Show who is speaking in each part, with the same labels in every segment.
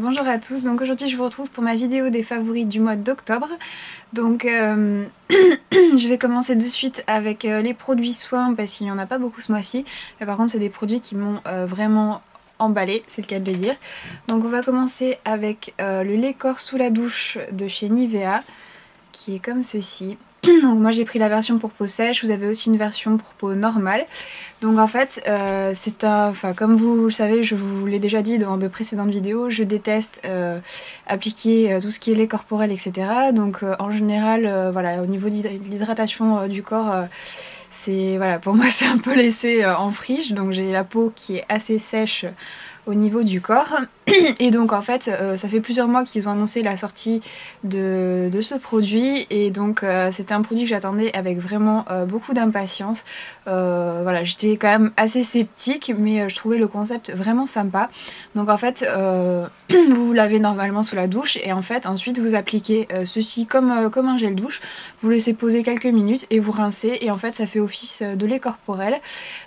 Speaker 1: Bonjour à tous, donc aujourd'hui je vous retrouve pour ma vidéo des favoris du mois d'octobre. Donc je vais commencer de suite avec les produits soins parce qu'il n'y en a pas beaucoup ce mois-ci. Mais par contre c'est des produits qui m'ont vraiment emballé, c'est le cas de le dire. Donc on va commencer avec le lait corps sous la douche de chez Nivea qui est comme ceci. Donc moi j'ai pris la version pour peau sèche, vous avez aussi une version pour peau normale. Donc en fait comme vous le savez, je vous l'ai déjà dit dans de précédentes vidéos, je déteste appliquer tout ce qui est lait corporel, etc. Donc en général voilà, au niveau de l'hydratation du corps, c'est voilà, pour moi c'est un peu laissé en friche. Donc j'ai la peau qui est assez sèche au niveau du corps et donc en fait ça fait plusieurs mois qu'ils ont annoncé la sortie de ce produit et donc c'était un produit que j'attendais avec vraiment beaucoup d'impatience. Voilà, j'étais quand même assez sceptique mais je trouvais le concept vraiment sympa. Donc en fait vous lavez normalement sous la douche et en fait ensuite vous appliquez ceci comme un gel douche, vous laissez poser quelques minutes et vous rincez et en fait ça fait office de lait corporel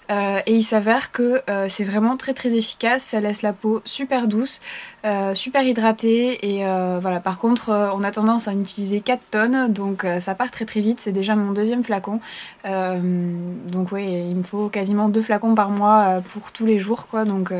Speaker 1: et il s'avère que c'est vraiment très efficace, ça laisse la peau super douce, super hydratée et voilà. Par contre on a tendance à en utiliser 4 tonnes donc ça part très vite, c'est déjà mon deuxième flacon donc ouais, il me faut quasiment 2 flacons par mois pour tous les jours quoi. Donc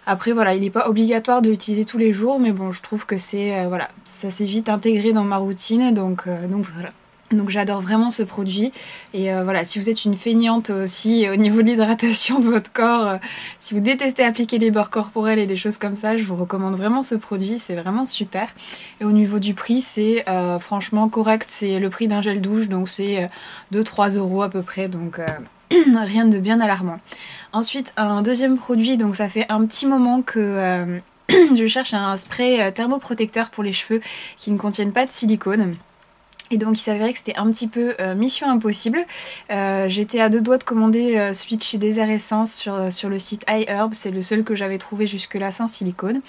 Speaker 1: après voilà, il n'est pas obligatoire de l'utiliser tous les jours mais bon je trouve que c'est voilà, ça s'est vite intégré dans ma routine donc voilà. Donc j'adore vraiment ce produit et voilà, si vous êtes une feignante aussi au niveau de l'hydratation de votre corps, si vous détestez appliquer les beurres corporels et des choses comme ça, je vous recommande vraiment ce produit, c'est vraiment super. Et au niveau du prix, c'est franchement correct, c'est le prix d'un gel douche, donc c'est 2-3 € à peu près, donc rien de bien alarmant. Ensuite, un deuxième produit, donc ça fait un petit moment que je cherche un spray thermoprotecteur pour les cheveux qui ne contiennent pas de silicone. Et donc il s'avérait que c'était un petit peu mission impossible. J'étais à 2 doigts de commander celui de chez Desert Essence sur le site iHerb. C'est le seul que j'avais trouvé jusque là sans silicone.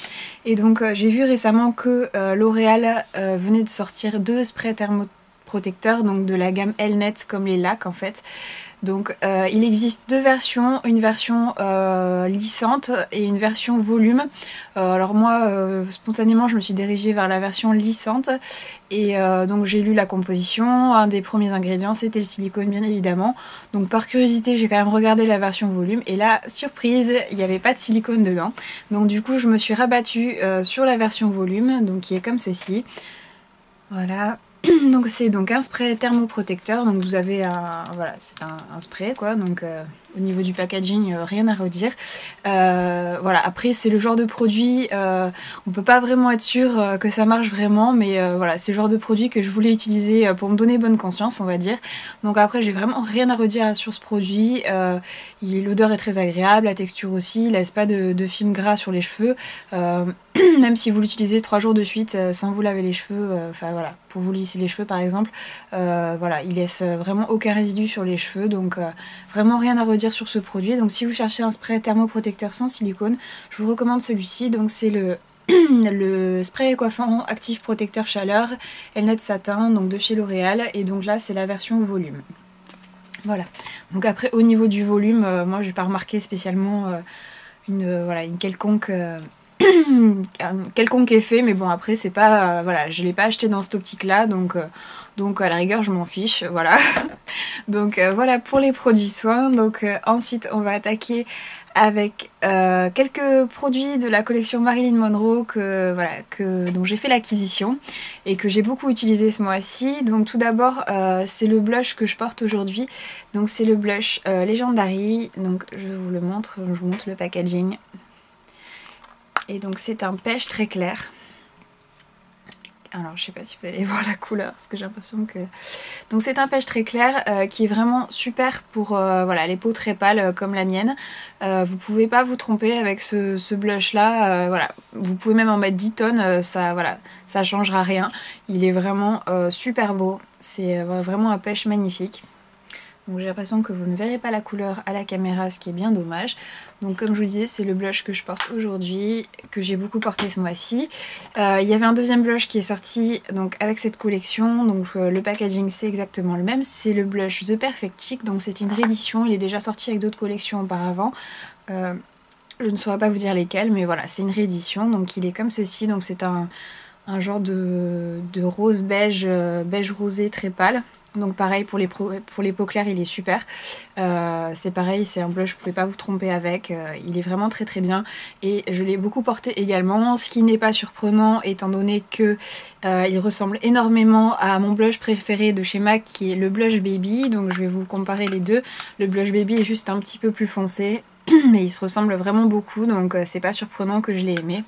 Speaker 1: Et donc j'ai vu récemment que L'Oréal venait de sortir 2 sprays thermoprotecteurs, donc de la gamme Elnet comme les lacs en fait. Donc il existe 2 versions, une version lissante et une version volume. Alors moi spontanément je me suis dirigée vers la version lissante et donc j'ai lu la composition. Un des premiers ingrédients c'était le silicone bien évidemment. Donc par curiosité j'ai quand même regardé la version volume et là surprise il n'y avait pas de silicone dedans. Donc du coup je me suis rabattue sur la version volume, donc qui est comme ceci. Voilà. Donc c'est donc un spray thermoprotecteur, donc vous avez voilà, c'est un spray quoi, donc au niveau du packaging rien à redire. Voilà, après c'est le genre de produit, on peut pas vraiment être sûr que ça marche vraiment, mais voilà, c'est le genre de produit que je voulais utiliser pour me donner bonne conscience on va dire. Donc après j'ai vraiment rien à redire sur ce produit, l'odeur est très agréable, la texture aussi, il laisse pas de film gras sur les cheveux. Même si vous l'utilisez 3 jours de suite sans vous laver les cheveux, enfin voilà, pour vous lisser les cheveux par exemple, voilà, il laisse vraiment aucun résidu sur les cheveux, donc vraiment rien à redire sur ce produit. Donc si vous cherchez un spray thermoprotecteur sans silicone, je vous recommande celui-ci. Donc c'est le spray coiffant actif protecteur chaleur Elnet Satin, donc de chez L'Oréal, et donc là c'est la version volume. Voilà, donc après au niveau du volume, moi j'ai pas remarqué spécialement voilà, une quelconque quelconque effet, mais bon après c'est pas voilà, je l'ai pas acheté dans cette optique là, donc à la rigueur je m'en fiche, voilà. Donc voilà pour les produits soins. Donc ensuite on va attaquer avec quelques produits de la collection Marilyn Monroe dont j'ai fait l'acquisition et que j'ai beaucoup utilisé ce mois-ci. Donc tout d'abord c'est le blush que je porte aujourd'hui, donc c'est le blush Legendary, donc je vous le montre, je vous montre le packaging. Et donc c'est un pêche très clair. Alors je sais pas si vous allez voir la couleur parce que j'ai l'impression que... Donc c'est un pêche très clair qui est vraiment super pour voilà, les peaux très pâles comme la mienne. Vous pouvez pas vous tromper avec ce blush là, voilà. Vous pouvez même en mettre 10 tonnes, ça voilà, ça changera rien. Il est vraiment super beau, c'est vraiment un pêche magnifique. Donc j'ai l'impression que vous ne verrez pas la couleur à la caméra, ce qui est bien dommage. Donc comme je vous disais, c'est le blush que je porte aujourd'hui, que j'ai beaucoup porté ce mois-ci. Il y avait un deuxième blush qui est sorti donc avec cette collection, donc le packaging c'est exactement le même. C'est le blush The Perfect Chic, donc c'est une réédition, il est déjà sorti avec d'autres collections auparavant. Je ne saurais pas vous dire lesquels, mais voilà, c'est une réédition. Donc il est comme ceci. Donc c'est un genre de rose beige, beige rosé très pâle. Donc pareil pour les peaux claires, il est super. C'est pareil, c'est un blush, vous pouvez pas vous tromper avec. Il est vraiment très très bien. Et je l'ai beaucoup porté également, ce qui n'est pas surprenant étant donné que il ressemble énormément à mon blush préféré de chez MAC qui est le blush Baby. Donc je vais vous comparer les deux. Le blush Baby est juste un petit peu plus foncé, mais il se ressemble vraiment beaucoup, donc c'est pas surprenant que je l'ai aimé.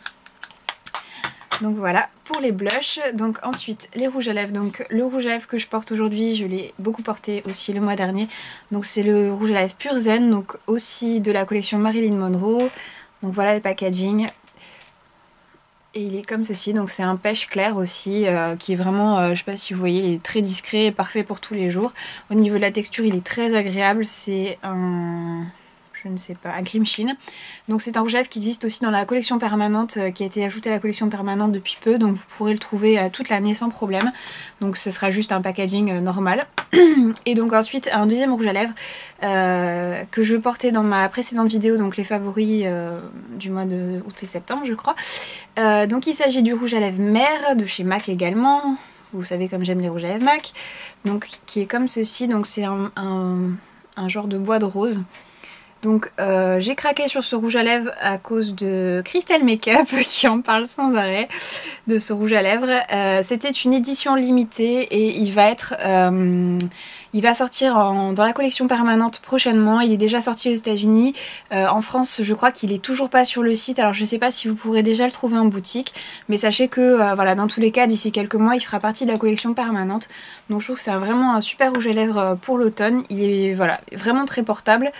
Speaker 1: Donc voilà pour les blushs. Donc ensuite les rouges à lèvres. Donc le rouge à lèvres que je porte aujourd'hui, je l'ai beaucoup porté aussi le mois dernier. Donc c'est le rouge à lèvres Pure Zen, donc aussi de la collection Marilyn Monroe. Donc voilà le packaging. Et il est comme ceci, donc c'est un pêche clair aussi, qui est vraiment, je sais pas si vous voyez, il est très discret et parfait pour tous les jours. Au niveau de la texture, il est très agréable, c'est un... je ne sais pas, un cream sheen. Donc c'est un rouge à lèvres qui existe aussi dans la collection permanente, qui a été ajouté à la collection permanente depuis peu, donc vous pourrez le trouver toute l'année sans problème. Donc ce sera juste un packaging normal. Et donc ensuite un deuxième rouge à lèvres que je portais dans ma précédente vidéo, donc les favoris du mois de août et septembre je crois. Donc il s'agit du rouge à lèvres Mer de chez MAC également. Vous savez comme j'aime les rouges à lèvres MAC. Donc qui est comme ceci, donc c'est un genre de bois de rose. Donc j'ai craqué sur ce rouge à lèvres à cause de Crystal Makeup qui en parle sans arrêt de ce rouge à lèvres. C'était une édition limitée et il va sortir dans la collection permanente prochainement. Il est déjà sorti aux États-Unis. En France, je crois qu'il est toujours pas sur le site. Alors je sais pas si vous pourrez déjà le trouver en boutique, mais sachez que voilà, dans tous les cas, d'ici quelques mois, il fera partie de la collection permanente. Donc je trouve que c'est vraiment un super rouge à lèvres pour l'automne. Il est voilà, vraiment très portable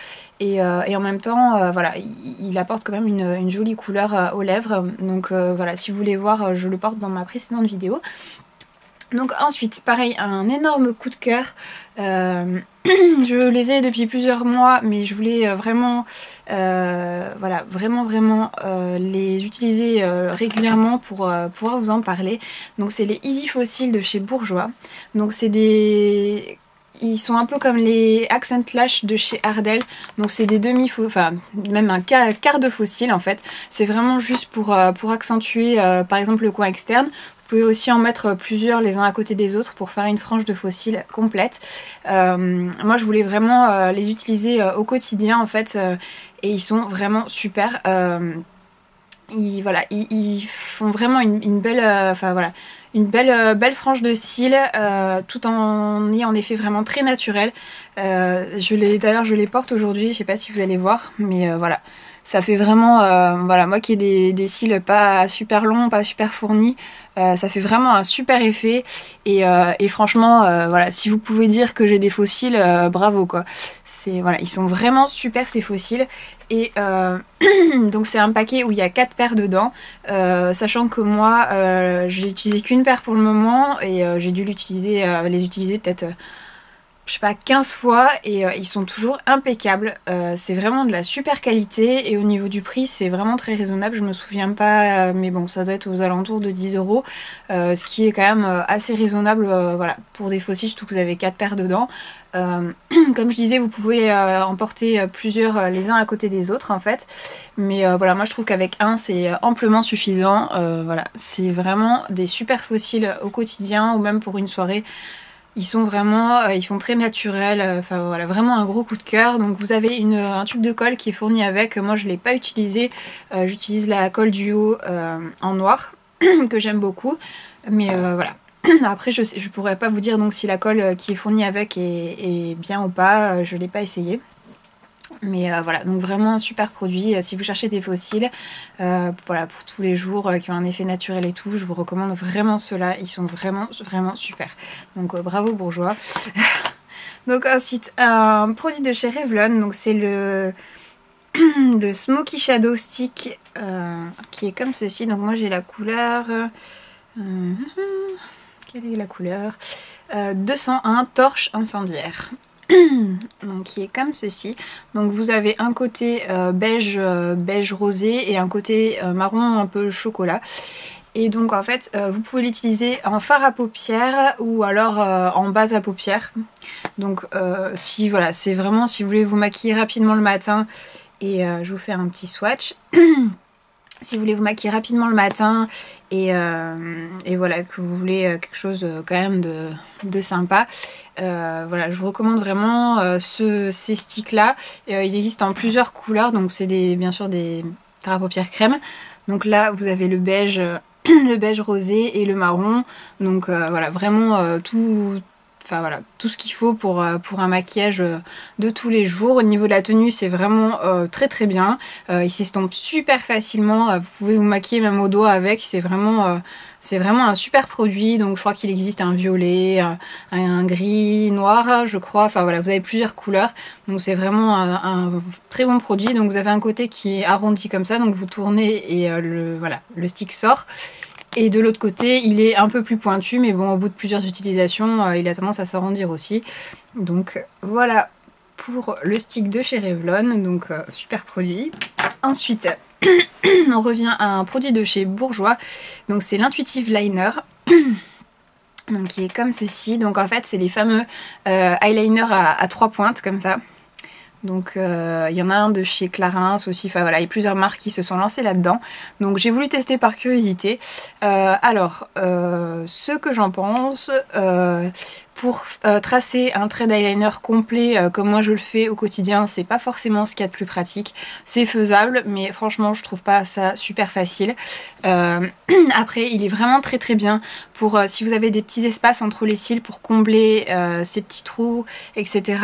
Speaker 1: et en même temps, voilà, il apporte quand même une jolie couleur aux lèvres. Donc voilà, si vous voulez voir, je le porte dans ma précédente vidéo. Donc ensuite, pareil, un énorme coup de cœur. Je les ai depuis plusieurs mois, mais je voulais vraiment, voilà, vraiment les utiliser régulièrement pour pouvoir vous en parler. Donc c'est les Easy Fossiles de chez Bourjois. Donc c'est des... Ils sont un peu comme les Accent Lash de chez Ardell, donc c'est des enfin même un quart de fossile en fait. C'est vraiment juste pour accentuer par exemple le coin externe. Vous pouvez aussi en mettre plusieurs les uns à côté des autres pour faire une frange de fossiles complète. Moi je voulais vraiment les utiliser au quotidien en fait, et ils sont vraiment super. Ils font vraiment une belle, enfin voilà, une belle frange de cils, tout en ayant un effet vraiment très naturel. D'ailleurs je les porte aujourd'hui, je sais pas si vous allez voir, mais voilà. Ça fait vraiment, voilà, moi qui ai des cils pas super longs, pas super fournis, ça fait vraiment un super effet. Et franchement, voilà, si vous pouvez dire que j'ai des faux cils, bravo quoi. Voilà, ils sont vraiment super ces faux cils. Et donc c'est un paquet où il y a 4 paires dedans, sachant que moi j'ai utilisé qu'une paire pour le moment et j'ai dû les utiliser peut-être... je sais pas, 15 fois et ils sont toujours impeccables. C'est vraiment de la super qualité et au niveau du prix c'est vraiment très raisonnable. Je me souviens pas, mais bon, ça doit être aux alentours de 10 €, ce qui est quand même assez raisonnable, voilà, pour des fossiles, surtout que vous avez 4 paires dedans. Comme je disais, vous pouvez en porter plusieurs les uns à côté des autres en fait, mais voilà, moi je trouve qu'avec un c'est amplement suffisant. Voilà, c'est vraiment des super fossiles au quotidien ou même pour une soirée. Ils sont vraiment, ils font très naturel, enfin voilà, vraiment un gros coup de cœur. Donc vous avez un tube de colle qui est fourni avec, moi je ne l'ai pas utilisé, j'utilise la colle duo en noir, que j'aime beaucoup, mais voilà. Après je pourrais pas vous dire donc si la colle qui est fournie avec est bien ou pas, je l'ai pas essayé. Mais voilà, donc vraiment un super produit. Si vous cherchez des fossiles, voilà, pour tous les jours, qui ont un effet naturel et tout, je vous recommande vraiment ceux-là. Ils sont vraiment super. Donc bravo Bourjois. Donc ensuite, un produit de chez Revlon, donc c'est le Smoky Shadow Stick, qui est comme ceci. Donc moi j'ai la couleur... quelle est la couleur 201 Torche Incendiaire. Donc qui est comme ceci. Donc vous avez un côté beige rosé et un côté marron un peu chocolat. Et donc en fait vous pouvez l'utiliser en fard à paupières ou alors en base à paupières. Donc si voilà, c'est vraiment si vous voulez vous maquiller rapidement le matin et je vous fais un petit swatch. Si vous voulez vous maquiller rapidement le matin et voilà, que vous voulez quelque chose quand même de sympa, voilà, je vous recommande vraiment ces sticks là. Ils existent en plusieurs couleurs, donc c'est bien sûr des fards à paupières crème. Donc là vous avez le beige, le beige rosé et le marron, donc voilà, vraiment tout. Enfin voilà, tout ce qu'il faut pour un maquillage de tous les jours. Au niveau de la tenue, c'est vraiment très très bien. Il s'estompe super facilement. Vous pouvez vous maquiller même au doigt avec. C'est vraiment un super produit. Donc je crois qu'il existe un violet, un gris, noir, je crois. Enfin voilà, vous avez plusieurs couleurs. Donc c'est vraiment un très bon produit. Donc vous avez un côté qui est arrondi comme ça. Donc vous tournez et voilà, le stick sort. Et de l'autre côté, il est un peu plus pointu, mais bon, au bout de plusieurs utilisations, il a tendance à s'arrondir aussi. Donc voilà pour le stick de chez Revlon, donc super produit. Ensuite, on revient à un produit de chez Bourjois, donc c'est l'Intuitive Liner. Donc qui est comme ceci. Donc en fait, c'est les fameux eyeliners à 3 pointes, comme ça. Donc il y en a un de chez Clarins aussi, enfin voilà, il y a plusieurs marques qui se sont lancées là-dedans. Donc j'ai voulu tester par curiosité. Ce que j'en pense, pour tracer un trait d'eyeliner complet comme moi je le fais au quotidien, c'est pas forcément ce qu'il y a de plus pratique. C'est faisable, mais franchement je trouve pas ça super facile. Après, il est vraiment très très bien pour si vous avez des petits espaces entre les cils pour combler ces petits trous, etc.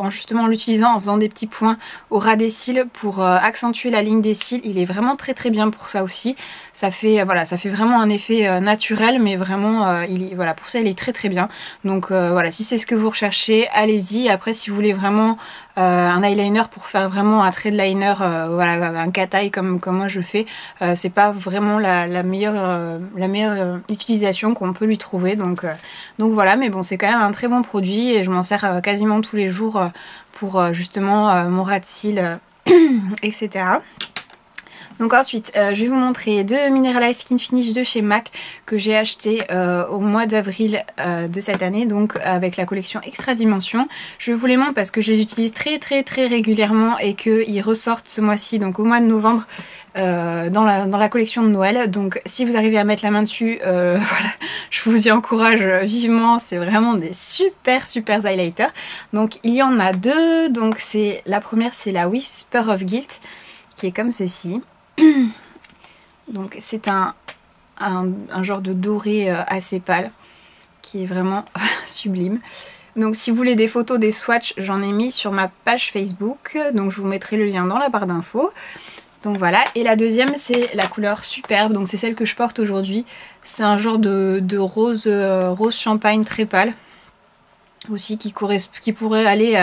Speaker 1: Justement en l'utilisant, en faisant des petits points au ras des cils pour accentuer la ligne des cils, il est vraiment très très bien pour ça aussi. Ça fait vraiment un effet naturel, mais vraiment voilà, pour ça il est très très bien. Donc voilà, si c'est ce que vous recherchez, allez-y. Après, si vous voulez vraiment un eyeliner pour faire vraiment un trait de liner, voilà, un cat-eye comme moi je fais, c'est pas vraiment la meilleure utilisation qu'on peut lui trouver. Donc voilà, mais bon, c'est quand même un très bon produit et je m'en sers quasiment tous les jours pour justement mon ras de cils, etc. Donc ensuite, je vais vous montrer deux Mineralize Skin Finish de chez MAC que j'ai acheté au mois d'avril de cette année, donc avec la collection Extra Dimension. Je vous les montre parce que je les utilise très très très régulièrement et qu'ils ressortent ce mois-ci, donc au mois de novembre, dans la collection de Noël. Donc si vous arrivez à mettre la main dessus, voilà, je vous y encourage vivement. C'est vraiment des super super highlighters. Donc il y en a deux. Donc la première, c'est la Whisper of Guilt, qui est comme ceci. Donc c'est un genre de doré assez pâle qui est vraiment sublime. Donc si vous voulez des photos des swatchs, j'en ai mis sur ma page Facebook, donc je vous mettrai le lien dans la barre d'infos. Donc voilà, et la deuxième c'est la couleur Superbe, donc c'est celle que je porte aujourd'hui. C'est un genre de rose champagne très pâle aussi, qui pourrait aller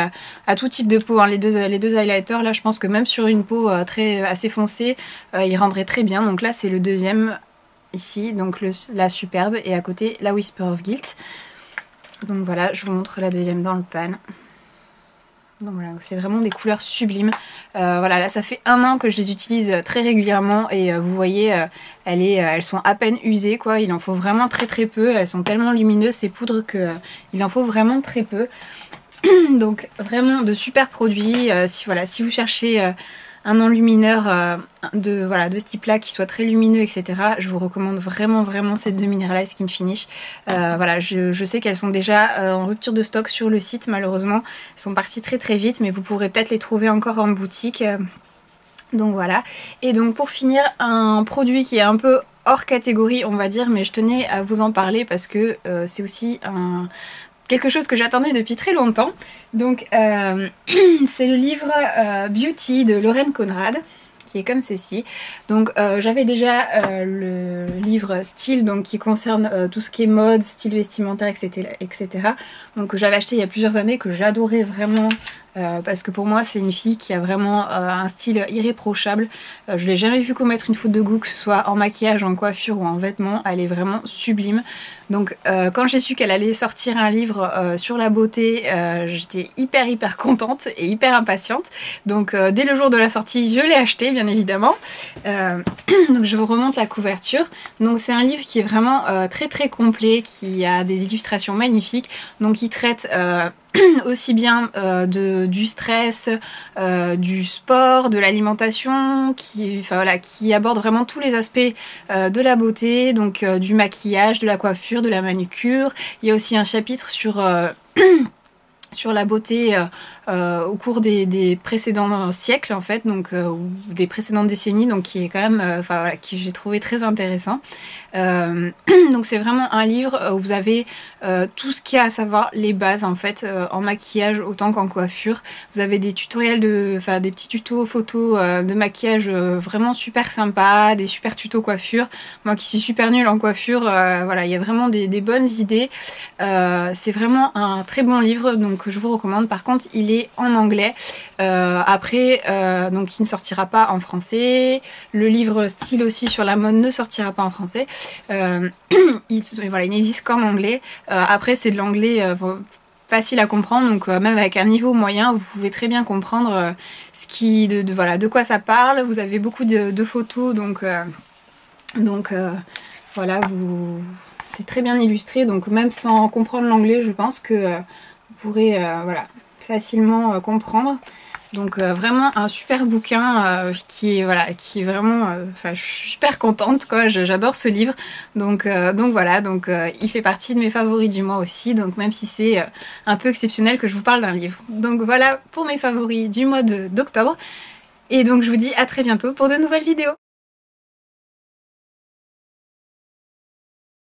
Speaker 1: à tout type de peau, hein. Les deux highlighters là, je pense que même sur une peau assez foncée, ils rendraient très bien. Donc là c'est le deuxième ici, donc la Superbe, et à côté la Whisper of Guilt. Donc voilà, je vous montre la deuxième dans le pan. Donc voilà, c'est vraiment des couleurs sublimes. Voilà, là ça fait 1 an que je les utilise très régulièrement et vous voyez, elles sont à peine usées quoi. Il en faut vraiment très très peu. Elles sont tellement lumineuses ces poudres qu'il en faut vraiment très peu. Donc vraiment de super produits. Si vous cherchez un enlumineur de ce type là qui soit très lumineux, etc., je vous recommande vraiment vraiment ces deux Mineralize Skin Finish. Voilà, je sais qu'elles sont déjà en rupture de stock sur le site, malheureusement elles sont parties très très vite, mais vous pourrez peut-être les trouver encore en boutique. Donc voilà, et donc pour finir, un produit qui est un peu hors catégorie on va dire, mais je tenais à vous en parler parce que c'est aussi quelque chose que j'attendais depuis très longtemps. Donc c'est le livre Beauty de Lorraine Conrad, qui est comme ceci. Donc j'avais déjà le livre style, donc qui concerne tout ce qui est mode, style vestimentaire, etc. Donc j'avais acheté il y a plusieurs années, que j'adorais vraiment. Parce que pour moi c'est une fille qui a vraiment un style irréprochable. Je l'ai jamais vue commettre une faute de goût, que ce soit en maquillage, en coiffure ou en vêtements. Elle est vraiment sublime. Donc quand j'ai su qu'elle allait sortir un livre sur la beauté, j'étais hyper contente et hyper impatiente. Donc dès le jour de la sortie, je l'ai acheté bien évidemment. Donc je vous remonte la couverture. Donc c'est un livre qui est vraiment très complet, qui a des illustrations magnifiques. Donc il traite aussi bien du stress, du sport, de l'alimentation, enfin, voilà, qui aborde vraiment tous les aspects de la beauté, donc du maquillage, de la coiffure, de la manucure. Il y a aussi un chapitre sur sur la beauté au cours des précédents siècles en fait, donc ou des précédentes décennies, donc qui est quand même, enfin voilà, qui j'ai trouvé très intéressant. Donc c'est vraiment un livre où vous avez tout ce qu'il y a à savoir, les bases en fait, en maquillage autant qu'en coiffure. Vous avez des tutoriels enfin des petits tutos photos de maquillage vraiment super sympa, des super tutos coiffure. Moi qui suis super nulle en coiffure, voilà, il y a vraiment des bonnes idées. C'est vraiment un très bon livre, donc je vous recommande. Par contre, il est en anglais. Après, donc il ne sortira pas en français. Le livre style aussi sur la mode ne sortira pas en français. Voilà, il n'existe qu'en anglais. Après, c'est de l'anglais facile à comprendre, donc même avec un niveau moyen, vous pouvez très bien comprendre voilà, de quoi ça parle. Vous avez beaucoup de photos, donc voilà, c'est très bien illustré, donc même sans comprendre l'anglais, je pense que vous pourrez voilà, facilement comprendre. Donc vraiment un super bouquin qui est vraiment, enfin je suis super contente quoi, j'adore ce livre. Donc voilà, il fait partie de mes favoris du mois aussi, donc même si c'est un peu exceptionnel que je vous parle d'un livre. Donc voilà pour mes favoris du mois d'octobre. Et donc je vous dis à très bientôt pour de nouvelles vidéos.